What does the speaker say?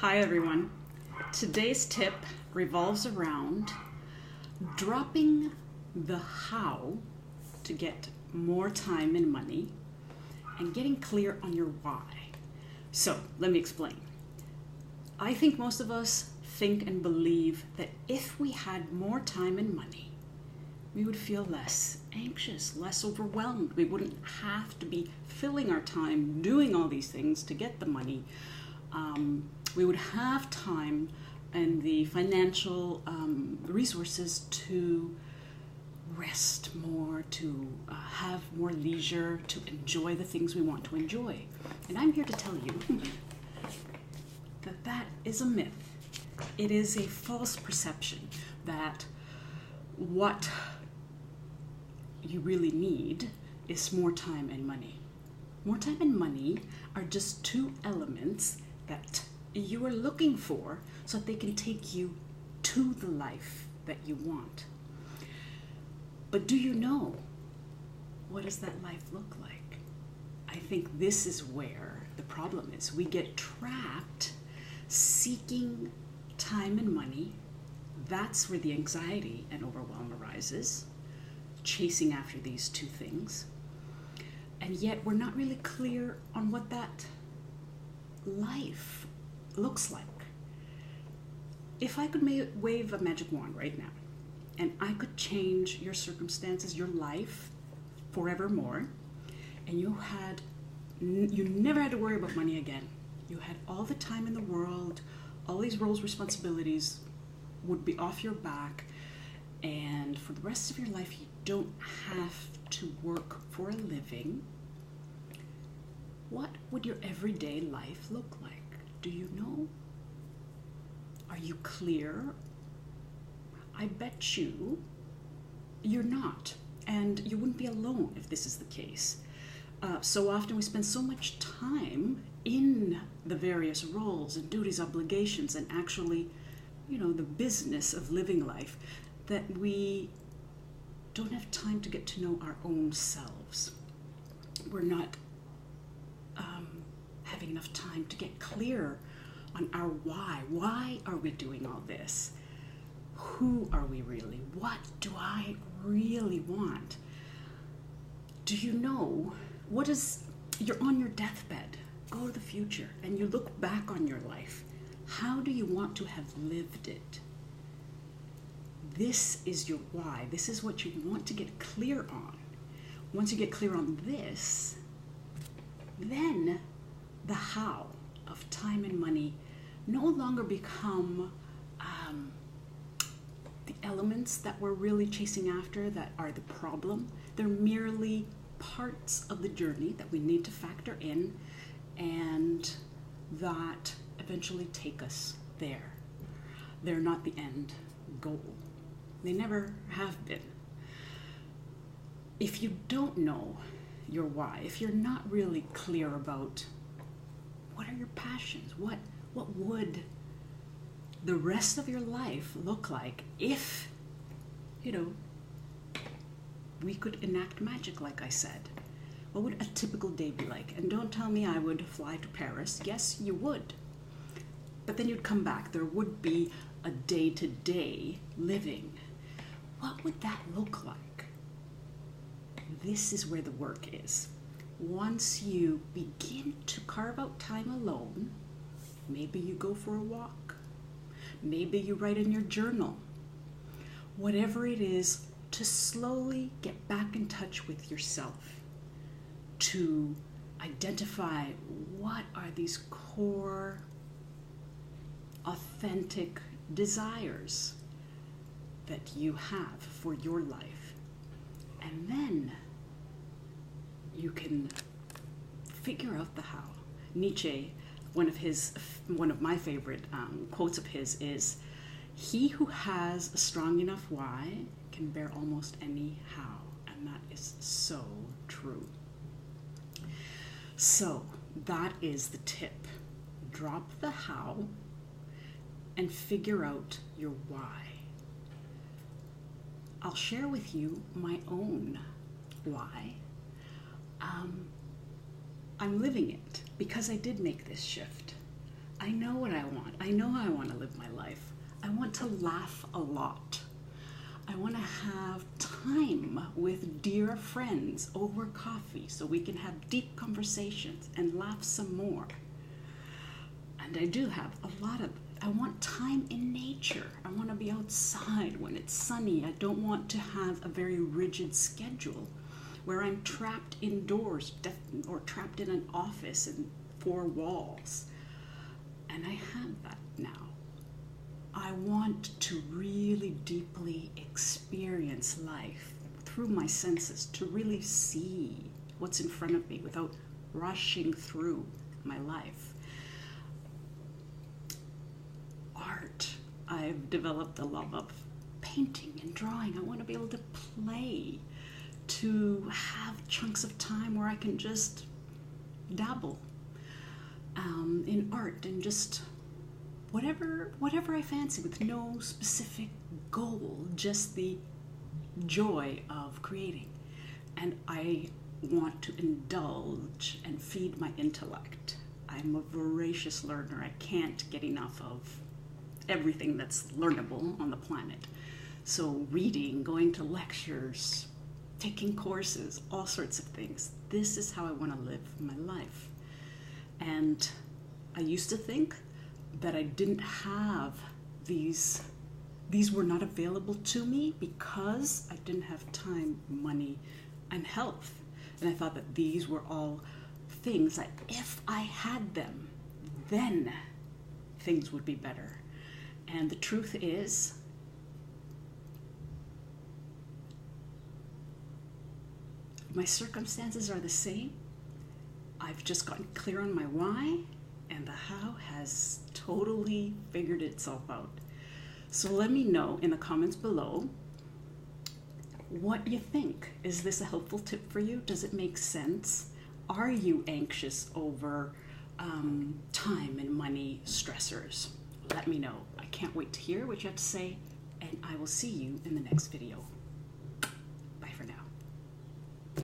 Hi everyone. Today's tip revolves around dropping the how to get more time and money and getting clear on your why. So let me explain. I think most of us think and believe that if we had more time and money, we would feel less anxious, less overwhelmed. We wouldn't have to be filling our time doing all these things to get the money. We would have time and the financial resources to rest more, to have more leisure, to enjoy the things we want to enjoy. And I'm here to tell you that that is a myth. It is a false perception that what you really need is more time and money. More time and money are just two elements that you are looking for so that they can take you to the life that you want. But do you know, what does that life look like? I think this is where the problem is. We get trapped seeking time and money. That's where the anxiety and overwhelm arises, chasing after these two things. And yet we're not really clear on what that life looks like. If I could wave a magic wand right now and I could change your circumstances, your life forevermore, and you never had to worry about money again. You had all the time in the world, all these roles, responsibilities would be off your back, and for the rest of your life you don't have to work for a living. What would your everyday life look like? Do you know? Are you clear? I bet you're not, and you wouldn't be alone if this is the case. So often we spend so much time in the various roles and duties, obligations, and actually, the business of living life, that we don't have time to get to know our own selves. We're not having enough time to get clear on our why. Why are we doing all this? Who are we really? What do I really want? Do you know you're on your deathbed, go to the future, and you look back on your life. How do you want to have lived it? This is your why. This is what you want to get clear on. Once you get clear on this, then the how of time and money no longer become the elements that we're really chasing after that are the problem. They're merely parts of the journey that we need to factor in and that eventually take us there. They're not the end goal. They never have been. If you don't know your why, if you're not really clear about what are your passions, what would the rest of your life look like if, we could enact magic, like I said. What would a typical day be like? And don't tell me I would fly to Paris. Yes, you would. But then you'd come back. There would be a day-to-day living. What would that look like? This is where the work is. Once you begin to carve out time alone, maybe you go for a walk, maybe you write in your journal, whatever it is, to slowly get back in touch with yourself, to identify what are these core, authentic desires that you have for your life. And then you can figure out the how. Nietzsche, one of my favorite quotes of his is, "He who has a strong enough why can bear almost any how." And that is so true. So that is the tip. Drop the how and figure out your why. I'll share with you my own why. I'm living it because I did make this shift. I know what I want. I know how I want to live my life. I want to laugh a lot. I want to have time with dear friends over coffee so we can have deep conversations and laugh some more. And I do have a lot of, I want time in nature. I want to be outside when it's sunny. I don't want to have a very rigid schedule where I'm trapped indoors or trapped in an office and four walls. And I have that now. I want to really deeply experience life through my senses, to really see what's in front of me without rushing through my life. Art. I've developed a love of painting and drawing. I want to be able to play, to have chunks of time where I can just dabble in art and just whatever I fancy, with no specific goal, just the joy of creating. And I want to indulge and feed my intellect. I'm a voracious learner. I can't get enough of everything that's learnable on the planet. So reading, going to lectures, taking courses, all sorts of things. This is how I want to live my life. And I used to think that I didn't have these were not available to me because I didn't have time, money, and health. And I thought that these were all things that if I had them, then things would be better. And the truth is, my circumstances are the same. I've just gotten clear on my why, and the how has totally figured itself out. So let me know in the comments below what you think. Is this a helpful tip for you? Does it make sense? Are you anxious over time and money stressors? Let me know. I can't wait to hear what you have to say, and I will see you in the next video.